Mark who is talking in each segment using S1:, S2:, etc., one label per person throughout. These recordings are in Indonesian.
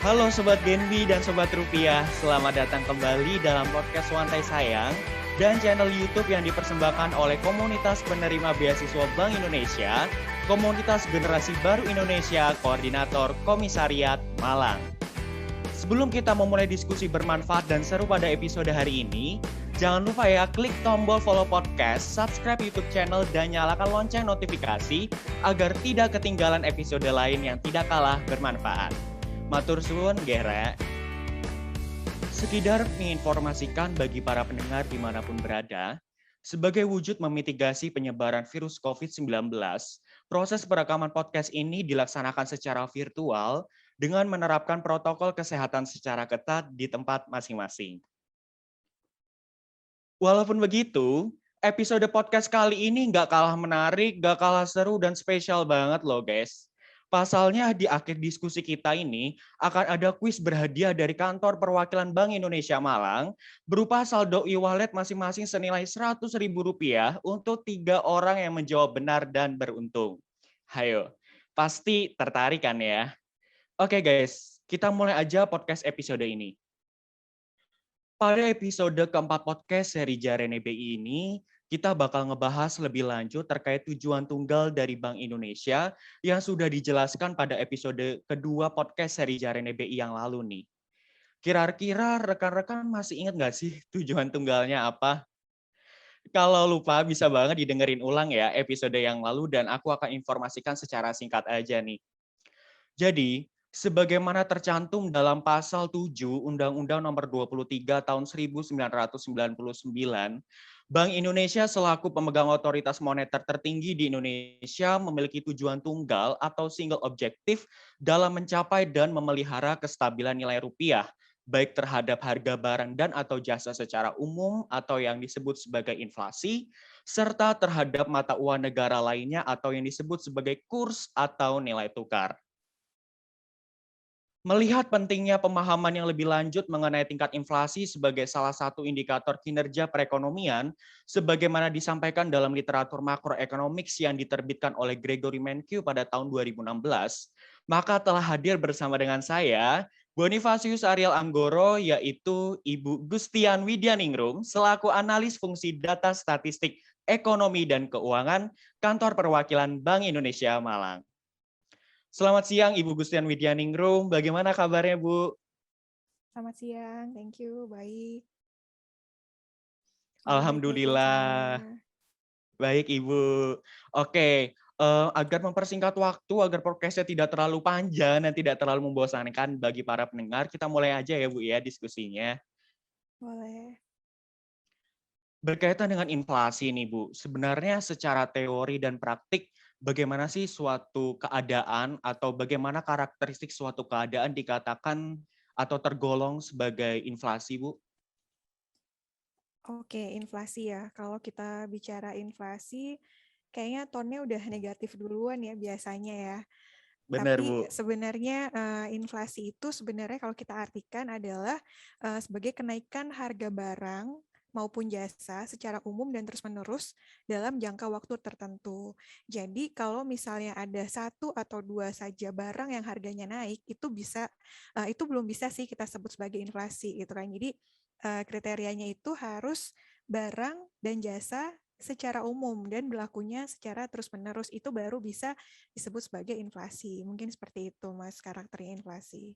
S1: Halo Sobat Genbi dan Sobat Rupiah, selamat datang kembali dalam podcast Wantai Sayang dan channel YouTube yang dipersembahkan oleh komunitas penerima beasiswa Bank Indonesia, Komunitas Generasi Baru Indonesia, Koordinator Komisariat Malang. Sebelum kita memulai diskusi bermanfaat dan seru pada episode hari ini, jangan lupa ya klik tombol follow podcast, subscribe YouTube channel, dan nyalakan lonceng notifikasi agar tidak ketinggalan episode lain yang tidak kalah bermanfaat. Matur suwun Gera. Sekedar menginformasikan bagi para pendengar dimanapun berada, sebagai wujud memitigasi penyebaran virus COVID-19, proses perekaman podcast ini dilaksanakan secara virtual dengan menerapkan protokol kesehatan secara ketat di tempat masing-masing. Walaupun begitu, episode podcast kali ini nggak kalah menarik, nggak kalah seru, dan spesial banget loh guys. Pasalnya di akhir diskusi kita ini akan ada kuis berhadiah dari kantor perwakilan Bank Indonesia Malang berupa saldo e-wallet masing-masing senilai Rp100.000 untuk 3 orang yang menjawab benar dan beruntung. Hayo, pasti tertarik kan ya? Oke guys, kita mulai aja podcast episode ini. Pada episode keempat podcast seri Jarene BI ini, kita bakal ngebahas lebih lanjut terkait tujuan tunggal dari Bank Indonesia yang sudah dijelaskan pada episode kedua podcast seri Jarene BI yang lalu nih. Kira-kira rekan-rekan masih ingat nggak sih tujuan tunggalnya apa? Kalau lupa bisa banget didengerin ulang ya episode yang lalu dan aku akan informasikan secara singkat aja nih. Jadi, sebagaimana tercantum dalam pasal 7 Undang-Undang Nomor 23 Tahun 1999, Bank Indonesia selaku pemegang otoritas moneter tertinggi di Indonesia memiliki tujuan tunggal atau single objektif dalam mencapai dan memelihara kestabilan nilai rupiah, baik terhadap harga barang dan atau jasa secara umum atau yang disebut sebagai inflasi, serta terhadap mata uang negara lainnya atau yang disebut sebagai kurs atau nilai tukar. Melihat pentingnya pemahaman yang lebih lanjut mengenai tingkat inflasi sebagai salah satu indikator kinerja perekonomian, sebagaimana disampaikan dalam literatur makroekonomics yang diterbitkan oleh Gregory Mankiw pada tahun 2016, maka telah hadir bersama dengan saya, Bonifacius Ariel Anggoro, yaitu Ibu Gustian Widyaningrum, selaku analis fungsi data statistik ekonomi dan keuangan, Kantor Perwakilan Bank Indonesia Malang. Selamat siang Ibu Gustian Widyaningrum, bagaimana kabarnya Bu?
S2: Selamat siang, thank you, baik.
S1: Alhamdulillah, baik Ibu. Oke, agar mempersingkat waktu, agar podcastnya tidak terlalu panjang dan tidak terlalu membosankan bagi para pendengar, kita mulai aja ya Bu ya diskusinya.
S2: Boleh.
S1: Berkaitan dengan inflasi nih Bu, sebenarnya secara teori dan praktik, bagaimana sih suatu keadaan atau bagaimana karakteristik suatu keadaan dikatakan atau tergolong sebagai inflasi Bu?
S2: Oke, inflasi ya. Kalau kita bicara inflasi, kayaknya tone-nya udah negatif duluan ya biasanya ya.
S1: Benar
S2: Tapi
S1: Bu.
S2: sebenarnya inflasi itu sebenarnya kalau kita artikan adalah sebagai kenaikan harga barang maupun jasa secara umum dan terus-menerus dalam jangka waktu tertentu. Jadi kalau misalnya ada satu atau dua saja barang yang harganya naik, itu belum bisa sih kita sebut sebagai inflasi gitu kan. Jadi kriterianya itu harus barang dan jasa secara umum dan berlakunya secara terus-menerus, itu baru bisa disebut sebagai inflasi. Mungkin seperti itu, Mas, karakternya inflasi.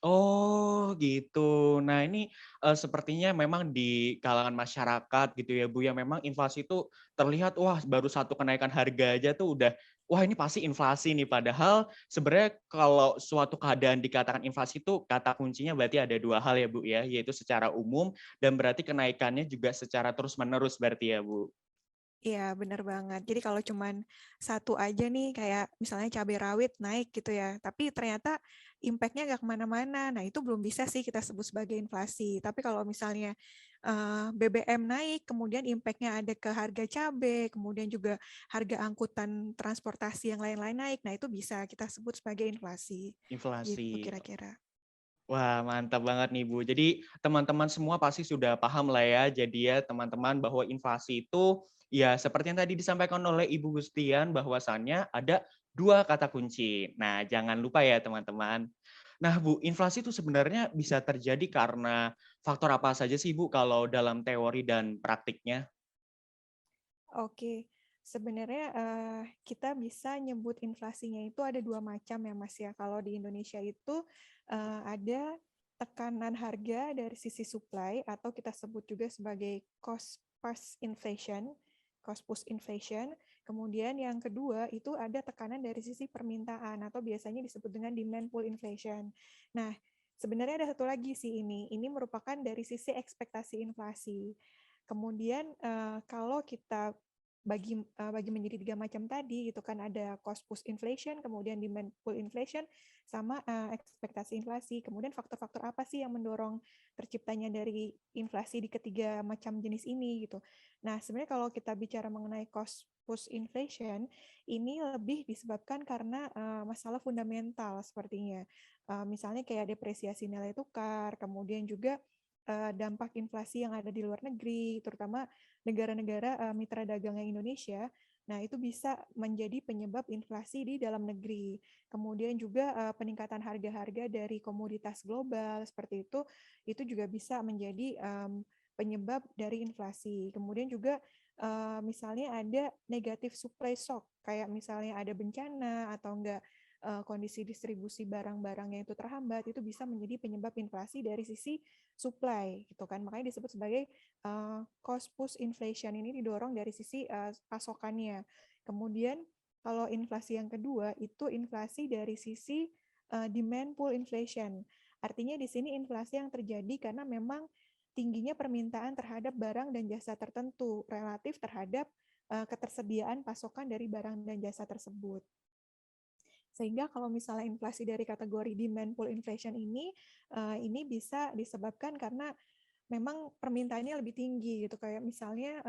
S1: Oh gitu. Nah ini sepertinya memang di kalangan masyarakat gitu ya Bu ya, memang inflasi itu terlihat wah baru satu kenaikan harga aja tuh udah wah ini pasti inflasi nih. Padahal sebenarnya kalau suatu keadaan dikatakan inflasi itu kata kuncinya berarti ada dua hal ya Bu ya, yaitu secara umum dan berarti kenaikannya juga secara terus-menerus berarti ya Bu.
S2: Iya, benar banget. Jadi kalau cuman satu aja nih, kayak misalnya cabai rawit naik gitu ya, tapi ternyata impact-nya nggak kemana-mana. Nah, itu belum bisa sih kita sebut sebagai inflasi. Tapi kalau misalnya BBM naik, kemudian impact-nya ada ke harga cabai, kemudian juga harga angkutan transportasi yang lain-lain naik, nah itu bisa kita sebut sebagai inflasi. Gitu
S1: Inflasi.
S2: kira-kira.
S1: Wah, mantap banget nih Bu. Jadi teman-teman semua pasti sudah paham lah ya. Jadi ya teman-teman bahwa inflasi itu ya seperti yang tadi disampaikan oleh Ibu Gustian bahwasannya ada dua kata kunci. Nah, jangan lupa ya teman-teman. Nah, Bu, inflasi itu sebenarnya bisa terjadi karena faktor apa saja sih, Bu, kalau dalam teori dan praktiknya?
S2: Oke, sebenarnya kita bisa nyebut inflasinya itu ada dua macam ya Mas ya. Kalau di Indonesia itu ada tekanan harga dari sisi supply atau kita sebut juga sebagai cost push inflation, cost push inflation. Kemudian yang kedua itu ada tekanan dari sisi permintaan atau biasanya disebut dengan demand pull inflation. Nah, sebenarnya ada satu lagi sih ini. Ini merupakan dari sisi ekspektasi inflasi. Kemudian kalau kita bagi menjadi tiga macam tadi gitu kan, ada cost push inflation, kemudian demand pull inflation, sama ekspektasi inflasi. Kemudian faktor-faktor apa sih yang mendorong terciptanya dari inflasi di ketiga macam jenis ini gitu. Nah, sebenarnya kalau kita bicara mengenai cost push inflation, ini lebih disebabkan karena masalah fundamental sepertinya. Misalnya kayak depresiasi nilai tukar, kemudian juga dampak inflasi yang ada di luar negeri, terutama negara-negara mitra dagangnya Indonesia. Nah, itu bisa menjadi penyebab inflasi di dalam negeri. Kemudian juga peningkatan harga-harga dari komoditas global seperti itu juga bisa menjadi penyebab dari inflasi. Kemudian juga misalnya ada negatif supply shock, kayak misalnya ada bencana atau enggak kondisi distribusi barang-barangnya itu terhambat, itu bisa menjadi penyebab inflasi dari sisi supply gitu kan. Makanya disebut sebagai cost push inflation. Ini didorong dari sisi pasokannya. Kemudian kalau inflasi yang kedua itu inflasi dari sisi demand pull inflation. Artinya di sini inflasi yang terjadi karena memang tingginya permintaan terhadap barang dan jasa tertentu relatif terhadap ketersediaan pasokan dari barang dan jasa tersebut. Sehingga kalau misalnya inflasi dari kategori demand pull inflation ini bisa disebabkan karena memang permintaannya lebih tinggi gitu, kayak misalnya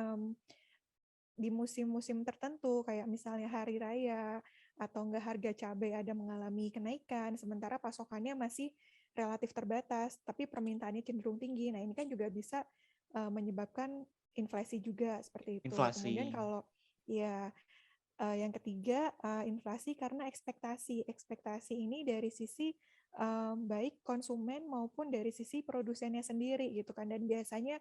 S2: di musim-musim tertentu kayak misalnya hari raya atau enggak harga cabai ada mengalami kenaikan sementara pasokannya masih relatif terbatas tapi permintaannya cenderung tinggi. Nah, ini kan juga bisa menyebabkan inflasi juga seperti itu. Kemudian
S1: Inflasi.
S2: kalau ya yang ketiga, inflasi karena ekspektasi. Ekspektasi ini dari sisi baik konsumen maupun dari sisi produsennya sendiri gitu kan, dan biasanya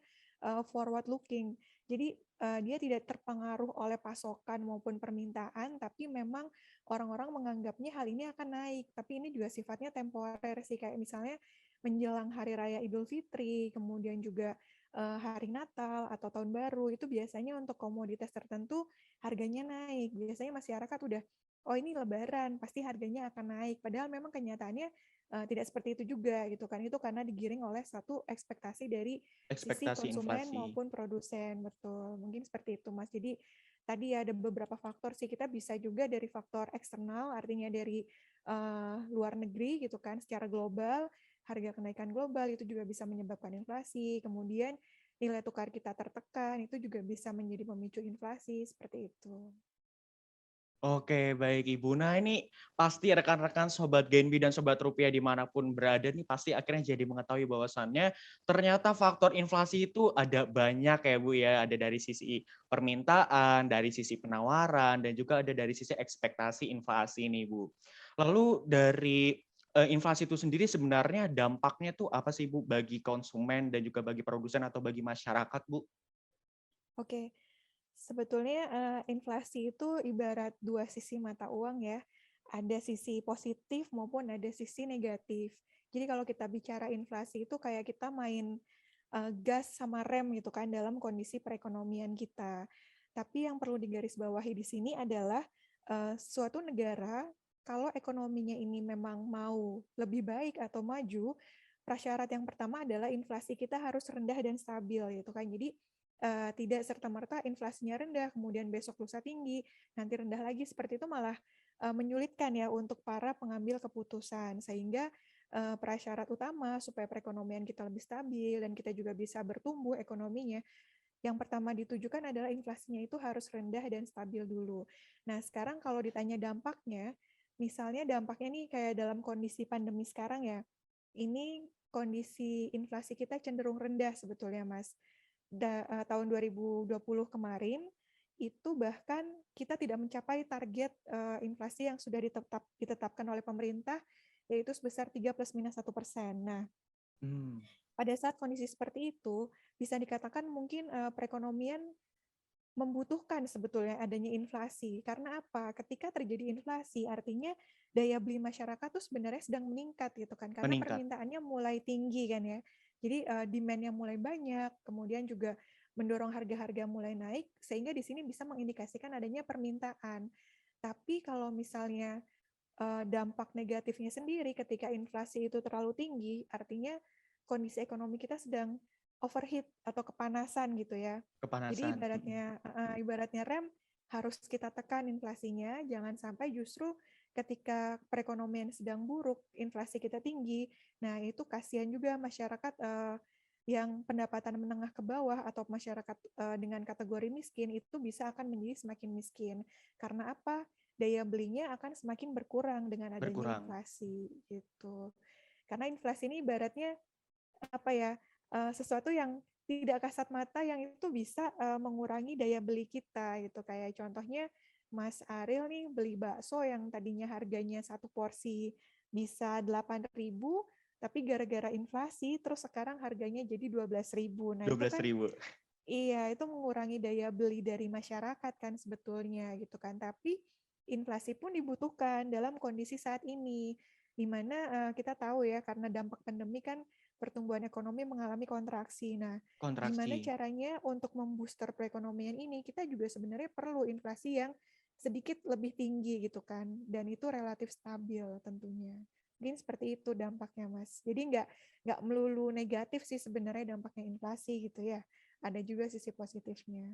S2: forward looking. Jadi dia tidak terpengaruh oleh pasokan maupun permintaan, tapi memang orang-orang menganggapnya hal ini akan naik. Tapi ini juga sifatnya temporer sih, kayak misalnya menjelang Hari Raya Idul Fitri, kemudian juga hari Natal atau Tahun Baru, itu biasanya untuk komoditas tertentu harganya naik. Biasanya masyarakat udah, oh ini Lebaran, pasti harganya akan naik. Padahal memang kenyataannya tidak seperti itu juga gitu kan. Itu karena digiring oleh satu ekspektasi dari sisi
S1: Ekspektasi
S2: konsumen
S1: inflasi.
S2: maupun produsen. Betul, mungkin seperti itu Mas. Jadi tadi ada beberapa faktor sih, kita bisa juga dari faktor eksternal, artinya dari luar negeri gitu kan, secara global, harga kenaikan global itu juga bisa menyebabkan inflasi. Kemudian nilai tukar kita tertekan, itu juga bisa menjadi pemicu inflasi, seperti itu.
S1: Oke, baik Ibu. Nah, ini pasti rekan-rekan Sobat Genbi dan Sobat Rupiah dimanapun berada nih pasti akhirnya jadi mengetahui bahwasannya ternyata faktor inflasi itu ada banyak ya Bu ya. Ada dari sisi permintaan, dari sisi penawaran, dan juga ada dari sisi ekspektasi inflasi nih Bu. Lalu dari inflasi itu sendiri sebenarnya dampaknya tuh apa sih Bu bagi konsumen dan juga bagi produsen atau bagi masyarakat Bu?
S2: Oke, sebetulnya inflasi itu ibarat dua sisi mata uang ya. Ada sisi positif maupun ada sisi negatif. Jadi kalau kita bicara inflasi itu kayak kita main gas sama rem gitu kan dalam kondisi perekonomian kita. Tapi yang perlu digarisbawahi di sini adalah suatu negara kalau ekonominya ini memang mau lebih baik atau maju, prasyarat yang pertama adalah inflasi kita harus rendah dan stabil gitu kan. Jadi tidak serta-merta inflasinya rendah, kemudian besok lusa tinggi, nanti rendah lagi, seperti itu malah menyulitkan ya untuk para pengambil keputusan. Sehingga prasyarat utama supaya perekonomian kita lebih stabil dan kita juga bisa bertumbuh ekonominya, yang pertama ditujukan adalah inflasinya itu harus rendah dan stabil dulu. Nah, sekarang kalau ditanya dampaknya, misalnya dampaknya nih kayak dalam kondisi pandemi sekarang ya, ini kondisi inflasi kita cenderung rendah sebetulnya, Mas. Tahun 2020 kemarin, itu bahkan kita tidak mencapai target inflasi yang sudah ditetapkan oleh pemerintah yaitu sebesar 3 plus minus 1%. Nah,
S1: Hmm.
S2: pada saat kondisi seperti itu, bisa dikatakan mungkin perekonomian membutuhkan sebetulnya adanya inflasi. Karena apa? Ketika terjadi inflasi, artinya daya beli masyarakat tuh sebenarnya sedang meningkat gitu kan, karena
S1: Meningkat.
S2: permintaannya mulai tinggi kan ya. Jadi demand-nya mulai banyak, kemudian juga mendorong harga-harga mulai naik, sehingga di sini bisa mengindikasikan adanya permintaan. Tapi kalau misalnya dampak negatifnya sendiri ketika inflasi itu terlalu tinggi, artinya kondisi ekonomi kita sedang overheat atau kepanasan gitu ya. Jadi
S1: Kepanasan.
S2: ibaratnya rem harus kita tekan inflasinya, jangan sampai justru ketika perekonomian sedang buruk, inflasi kita tinggi. Nah, itu kasihan juga masyarakat yang pendapatan menengah ke bawah atau masyarakat dengan kategori miskin itu bisa akan menjadi semakin miskin. Karena apa? Daya belinya akan semakin berkurang dengan adanya
S1: Berkurang.
S2: inflasi gitu. Karena inflasi ini ibaratnya apa ya, sesuatu yang tidak kasat mata yang itu bisa mengurangi daya beli kita gitu. Kayak contohnya Mas Ariel nih beli bakso yang tadinya harganya satu porsi bisa 8.000, tapi gara-gara inflasi terus sekarang harganya jadi 12.000. Nah,
S1: dua
S2: itu
S1: belas
S2: kan
S1: ribu.
S2: iya, itu mengurangi daya beli dari masyarakat kan sebetulnya gitu kan. Tapi inflasi pun dibutuhkan dalam kondisi saat ini, di mana kita tahu ya karena dampak pandemi kan pertumbuhan ekonomi mengalami kontraksi. Nah, gimana
S1: Kontraksi.
S2: caranya untuk membooster perekonomian ini? Kita juga sebenarnya perlu inflasi yang sedikit lebih tinggi gitu kan, dan itu relatif stabil tentunya. Mungkin seperti itu dampaknya, Mas. Jadi nggak melulu negatif sih sebenarnya dampaknya inflasi gitu ya, ada juga sisi positifnya.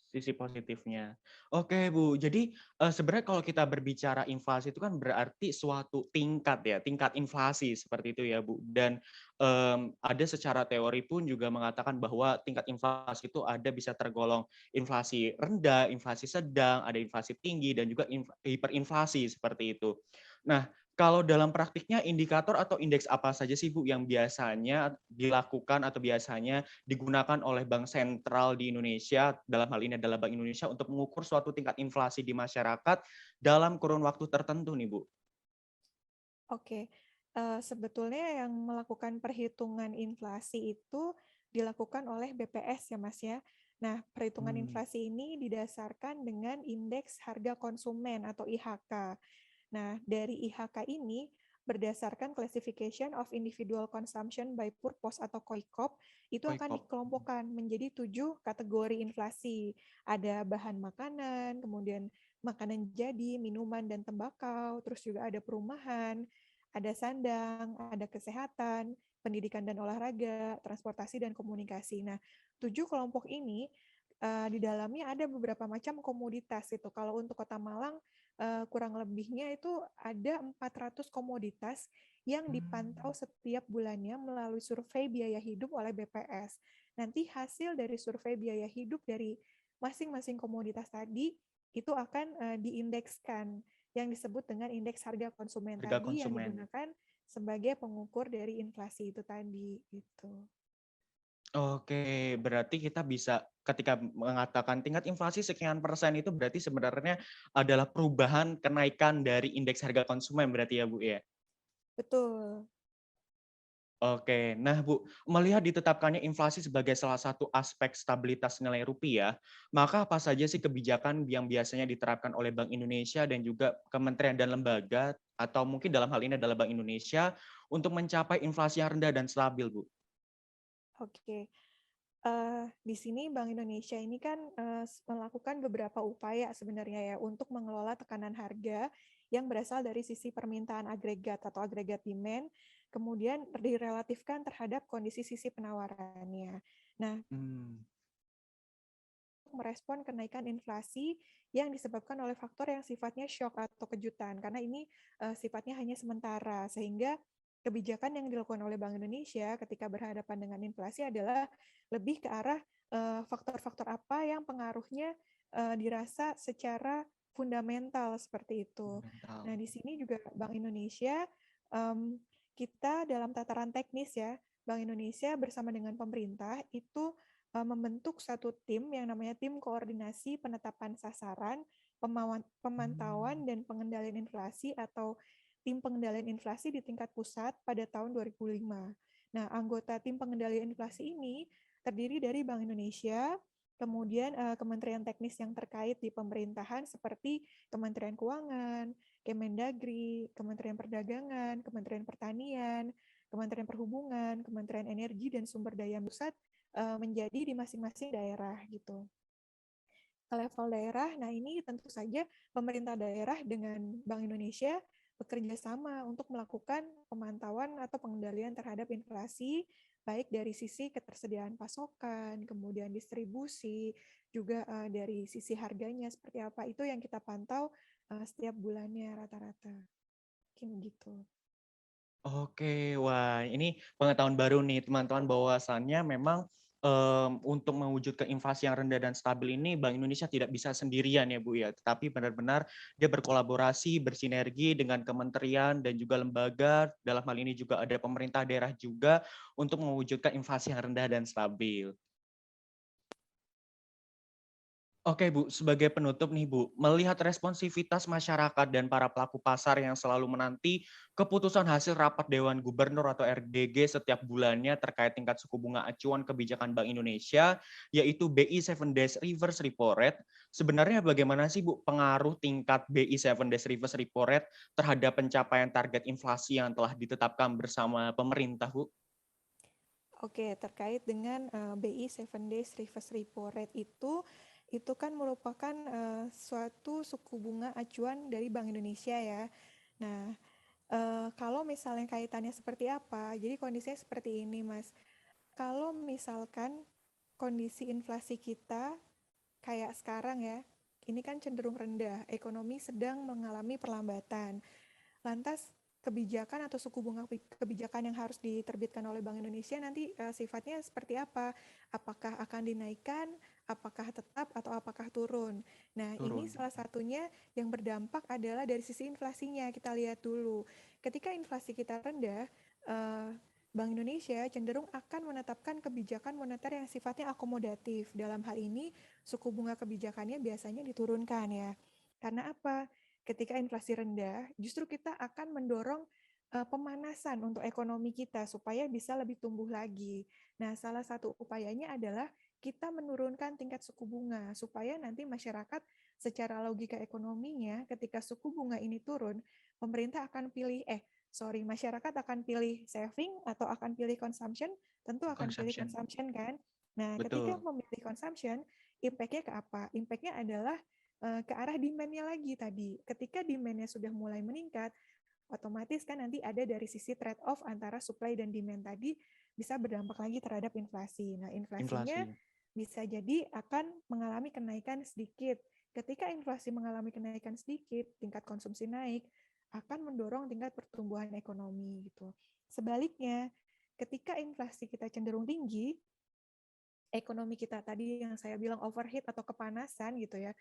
S1: Sisi positifnya. Oke, Bu. Jadi, sebenarnya kalau kita berbicara inflasi itu kan berarti suatu tingkat ya, tingkat inflasi seperti itu ya, Bu. Dan, ada secara teori pun juga mengatakan bahwa tingkat inflasi itu ada bisa tergolong inflasi rendah, inflasi sedang, ada inflasi tinggi, dan juga hiperinflasi seperti itu. Nah, kalau dalam praktiknya indikator atau indeks apa saja sih, Bu, yang biasanya dilakukan atau biasanya digunakan oleh bank sentral di Indonesia, dalam hal ini adalah Bank Indonesia, untuk mengukur suatu tingkat inflasi di masyarakat dalam kurun waktu tertentu nih, Bu?
S2: Oke, sebetulnya yang melakukan perhitungan inflasi itu dilakukan oleh BPS ya Mas ya. Nah, perhitungan
S1: Hmm,
S2: inflasi ini didasarkan dengan indeks harga konsumen atau IHK. Nah, dari IHK ini berdasarkan Classification of Individual Consumption by Purpose atau KOICOP, itu akan
S1: Koikop.
S2: dikelompokkan menjadi 7 kategori inflasi. Ada bahan makanan, kemudian makanan jadi, minuman dan tembakau, terus juga ada perumahan, ada sandang, ada kesehatan, pendidikan dan olahraga, transportasi dan komunikasi. Nah, 7 kelompok ini di dalamnya ada beberapa macam komoditas itu. Kalau untuk Kota Malang kurang lebihnya itu ada 400 komoditas yang dipantau
S1: Hmm.
S2: setiap bulannya melalui survei biaya hidup oleh BPS. Nanti hasil dari survei biaya hidup dari masing-masing komoditas tadi itu akan diindekskan yang disebut dengan indeks harga konsumen
S1: Harga
S2: tadi yang
S1: konsumen.
S2: digunakan sebagai pengukur dari inflasi itu tadi gitu.
S1: Oke, berarti kita bisa ketika mengatakan tingkat inflasi sekian persen itu berarti sebenarnya adalah perubahan kenaikan dari indeks harga konsumen berarti ya, Bu, ya?
S2: Betul.
S1: Oke, nah Bu, melihat ditetapkannya inflasi sebagai salah satu aspek stabilitas nilai rupiah, maka apa saja sih kebijakan yang biasanya diterapkan oleh Bank Indonesia dan juga kementerian dan lembaga, atau mungkin dalam hal ini adalah Bank Indonesia, untuk mencapai inflasi yang rendah dan stabil, Bu?
S2: Oke. Di sini Bank Indonesia ini kan melakukan beberapa upaya sebenarnya ya untuk mengelola tekanan harga yang berasal dari sisi permintaan agregat atau agregat demand, kemudian direlatifkan terhadap kondisi sisi penawarannya. Nah,
S1: Hmm,
S2: merespon kenaikan inflasi yang disebabkan oleh faktor yang sifatnya shock atau kejutan, karena ini sifatnya hanya sementara, sehingga kebijakan yang dilakukan oleh Bank Indonesia ketika berhadapan dengan inflasi adalah lebih ke arah faktor-faktor apa yang pengaruhnya dirasa secara fundamental seperti itu.
S1: fundamental.
S2: Nah, di sini juga Bank Indonesia, um, kita dalam tataran teknis ya, Bank Indonesia bersama dengan pemerintah itu membentuk satu tim yang namanya tim koordinasi penetapan sasaran,
S1: Hmm.
S2: pemantauan dan pengendalian inflasi atau tim pengendalian inflasi di tingkat pusat pada tahun 2005. Nah, anggota tim pengendalian inflasi ini terdiri dari Bank Indonesia, kemudian kementerian teknis yang terkait di pemerintahan seperti Kementerian Keuangan, Kemendagri, Kementerian Perdagangan, Kementerian Pertanian, Kementerian Perhubungan, Kementerian Energi dan Sumber Daya Pusat menjadi di masing-masing daerah gitu. Ke level daerah, nah ini tentu saja pemerintah daerah dengan Bank Indonesia bekerja sama untuk melakukan pemantauan atau pengendalian terhadap inflasi, baik dari sisi ketersediaan pasokan, kemudian distribusi, juga dari sisi harganya seperti apa, itu yang kita pantau setiap bulannya rata-rata. Mungkin gitu.
S1: Oke, wah ini pengetahuan baru nih teman-teman bahwasannya memang untuk mewujudkan inflasi yang rendah dan stabil ini Bank Indonesia tidak bisa sendirian ya Bu ya, tetapi benar-benar dia berkolaborasi, bersinergi dengan kementerian dan juga lembaga, dalam hal ini juga ada pemerintah daerah juga untuk mewujudkan inflasi yang rendah dan stabil. Oke Bu, sebagai penutup nih Bu, melihat responsivitas masyarakat dan para pelaku pasar yang selalu menanti keputusan hasil rapat Dewan Gubernur atau RDG setiap bulannya terkait tingkat suku bunga acuan kebijakan Bank Indonesia, yaitu BI 7 Days Reverse Repo Rate, sebenarnya bagaimana sih Bu pengaruh tingkat BI 7 Days Reverse Repo Rate terhadap pencapaian target inflasi yang telah ditetapkan bersama pemerintah Bu?
S2: Oke, terkait dengan BI 7 Days Reverse Repo Rate itu kan merupakan suatu suku bunga acuan dari Bank Indonesia ya. Nah, kalau misalnya kaitannya seperti apa, jadi kondisinya seperti ini, Mas. Kalau misalkan kondisi inflasi kita kayak sekarang ya, ini kan cenderung rendah, ekonomi sedang mengalami perlambatan. Lantas kebijakan atau suku bunga kebijakan yang harus diterbitkan oleh Bank Indonesia nanti sifatnya seperti apa? Apakah akan dinaikkan, apakah tetap atau apakah turun? Nah, ini
S1: Turun.
S2: salah satunya yang berdampak adalah dari sisi inflasinya. Kita lihat dulu. Ketika inflasi kita rendah, eh, Bank Indonesia cenderung akan menetapkan kebijakan moneter yang sifatnya akomodatif. Dalam hal ini, suku bunga kebijakannya biasanya diturunkan ya. Karena apa? Ketika inflasi rendah, justru kita akan mendorong pemanasan untuk ekonomi kita supaya bisa lebih tumbuh lagi. Nah, salah satu upayanya adalah kita menurunkan tingkat suku bunga supaya nanti masyarakat secara logika ekonominya ketika suku bunga ini turun, pemerintah akan masyarakat akan pilih saving atau akan pilih consumption, tentu akan pilih
S1: Consumption.
S2: consumption kan. Nah, ketika
S1: Betul.
S2: memilih consumption, impact-nya ke apa? Impact-nya adalah ke arah demand-nya lagi tadi. Ketika demand-nya sudah mulai meningkat, otomatis kan nanti ada dari sisi trade-off antara supply dan demand tadi bisa berdampak lagi terhadap inflasi. Nah, inflasinya
S1: Inflasi.
S2: bisa jadi akan mengalami kenaikan sedikit. Ketika inflasi mengalami kenaikan sedikit, tingkat konsumsi naik, akan mendorong tingkat pertumbuhan ekonomi gitu. Sebaliknya, ketika inflasi kita cenderung tinggi, ekonomi kita tadi yang saya bilang overheat atau kepanasan gitu ya,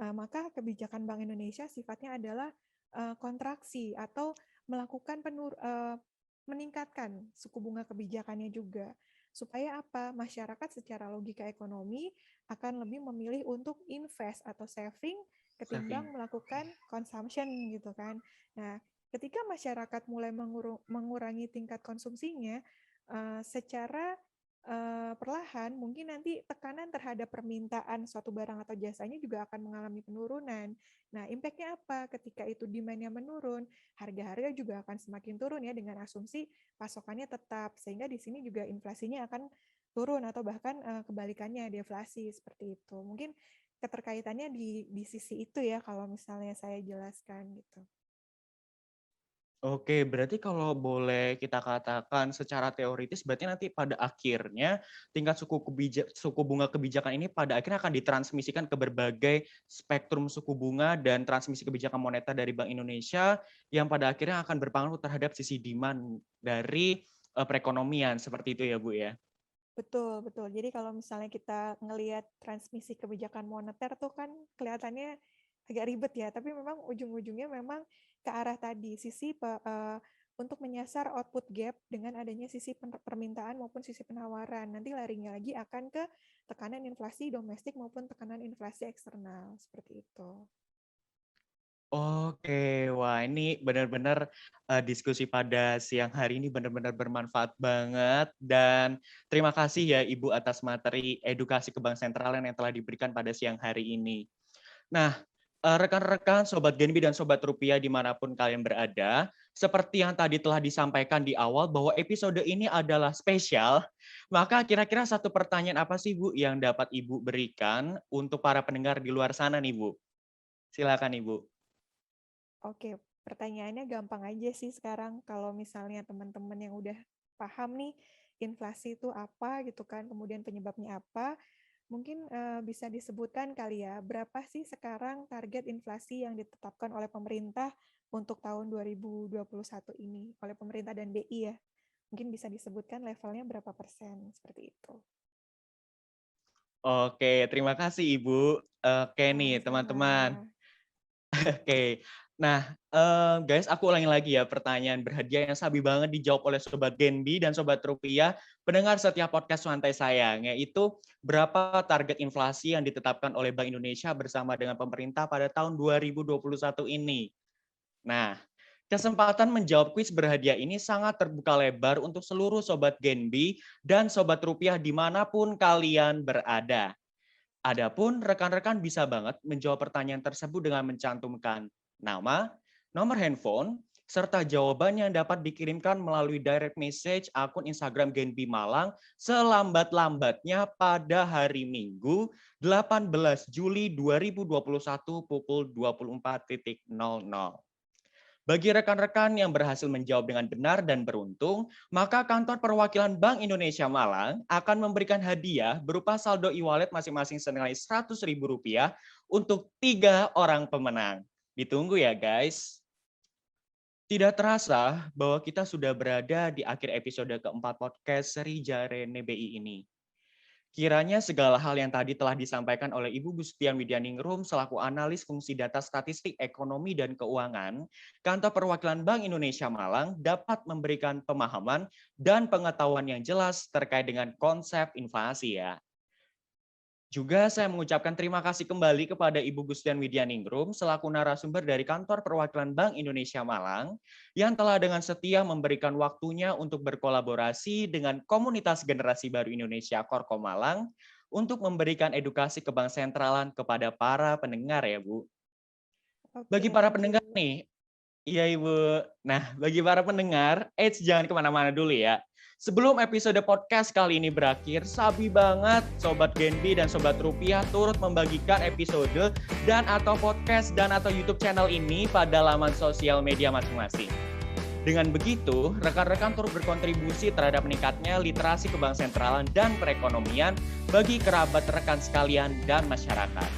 S2: maka kebijakan Bank Indonesia sifatnya adalah kontraksi atau melakukan meningkatkan suku bunga kebijakannya juga. Supaya apa? Masyarakat secara logika ekonomi akan lebih memilih untuk invest atau saving ketimbang
S1: Saving.
S2: melakukan consumption gitu kan. Nah, ketika masyarakat mulai mengurangi tingkat konsumsinya, secara perlahan mungkin nanti tekanan terhadap permintaan suatu barang atau jasanya juga akan mengalami penurunan. Nah, impact-nya apa? Ketika itu demand-nya menurun, harga-harga juga akan semakin turun ya dengan asumsi pasokannya tetap. Sehingga di sini juga inflasinya akan turun atau bahkan kebalikannya deflasi seperti itu. Mungkin keterkaitannya di sisi itu ya kalau misalnya saya jelaskan gitu.
S1: Oke, berarti kalau boleh kita katakan secara teoritis, berarti nanti pada akhirnya tingkat suku bunga kebijakan ini pada akhirnya akan ditransmisikan ke berbagai spektrum suku bunga dan transmisi kebijakan moneter dari Bank Indonesia yang pada akhirnya akan berpengaruh terhadap sisi demand dari perekonomian seperti itu ya Bu ya.
S2: Betul, betul. Jadi kalau misalnya kita ngelihat transmisi kebijakan moneter tuh kan kelihatannya agak ribet ya, tapi memang ujung-ujungnya memang ke arah tadi, untuk menyasar output gap dengan adanya sisi permintaan maupun sisi penawaran. Nanti larinya lagi akan ke tekanan inflasi domestik maupun tekanan inflasi eksternal, seperti itu.
S1: Oke, wah ini benar-benar diskusi pada siang hari ini benar-benar bermanfaat banget dan terima kasih ya Ibu atas materi edukasi ke bank sentralan yang telah diberikan pada siang hari ini. Nah, rekan-rekan Sobat Genbi dan Sobat Rupiah dimanapun kalian berada, seperti yang tadi telah disampaikan di awal bahwa episode ini adalah spesial, maka kira-kira satu pertanyaan apa sih Bu yang dapat Ibu berikan untuk para pendengar di luar sana nih Bu? Silakan Ibu.
S2: Oke, pertanyaannya gampang aja sih sekarang. Kalau misalnya teman-teman yang udah paham nih inflasi itu apa gitu kan, kemudian penyebabnya apa, mungkin bisa disebutkan kali ya, berapa sih sekarang target inflasi yang ditetapkan oleh pemerintah untuk tahun 2021 ini oleh pemerintah dan BI ya. Mungkin bisa disebutkan levelnya berapa persen, seperti itu.
S1: Oke, terima kasih Ibu. Oke nih
S2: Sama-sama.
S1: teman-teman. Oke. Nah, guys, aku ulangi lagi ya pertanyaan berhadiah yang sabi banget dijawab oleh Sobat Genbi dan Sobat Rupiah, pendengar setiap podcast Santai Sayang, yaitu berapa target inflasi yang ditetapkan oleh Bank Indonesia bersama dengan pemerintah pada tahun 2021 ini. Nah, kesempatan menjawab kuis berhadiah ini sangat terbuka lebar untuk seluruh Sobat Genbi dan Sobat Rupiah dimanapun kalian berada. Adapun rekan-rekan bisa banget menjawab pertanyaan tersebut dengan mencantumkan nama, nomor handphone, serta jawabannya yang dapat dikirimkan melalui direct message akun Instagram Genbi Malang selambat-lambatnya pada hari Minggu 18 Juli 2021 pukul 24.00. Bagi rekan-rekan yang berhasil menjawab dengan benar dan beruntung, maka kantor perwakilan Bank Indonesia Malang akan memberikan hadiah berupa saldo e-wallet masing-masing senilai Rp100.000 untuk 3 orang pemenang. Ditunggu ya guys. Tidak terasa bahwa kita sudah berada di akhir episode keempat podcast seri Jarene BI ini. Kiranya segala hal yang tadi telah disampaikan oleh Ibu Gustian Widyaningrum selaku analis fungsi data statistik ekonomi dan keuangan, Kantor Perwakilan Bank Indonesia Malang dapat memberikan pemahaman dan pengetahuan yang jelas terkait dengan konsep inflasi ya. Juga saya mengucapkan terima kasih kembali kepada Ibu Gustian Widyaningrum selaku narasumber dari Kantor Perwakilan Bank Indonesia Malang yang telah dengan setia memberikan waktunya untuk berkolaborasi dengan komunitas generasi baru Indonesia Korkom Malang untuk memberikan edukasi ke bank sentralan kepada para pendengar ya Bu. Bagi para pendengar nih, iya Ibu. Nah, bagi para pendengar, jangan kemana-mana dulu ya. Sebelum episode podcast kali ini berakhir, sabi banget Sobat Genbi dan Sobat Rupiah turut membagikan episode dan atau podcast dan atau YouTube channel ini pada laman sosial media masing-masing. Dengan begitu, rekan-rekan turut berkontribusi terhadap meningkatnya literasi kebank sentralan dan perekonomian bagi kerabat rekan sekalian dan masyarakat.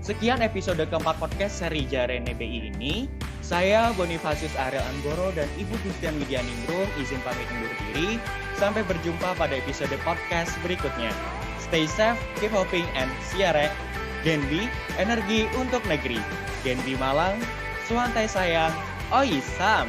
S1: Sekian episode keempat podcast seri Jarene BI ini. Saya Bonifacius Ariel Anggoro dan Ibu Gustian Widyaningrum izin pamit undur diri. Sampai berjumpa pada episode podcast berikutnya. Stay safe, keep hoping, and siare. Genbi, energi untuk negeri. Genbi Malang, Suantai Sayang, Oi Sam.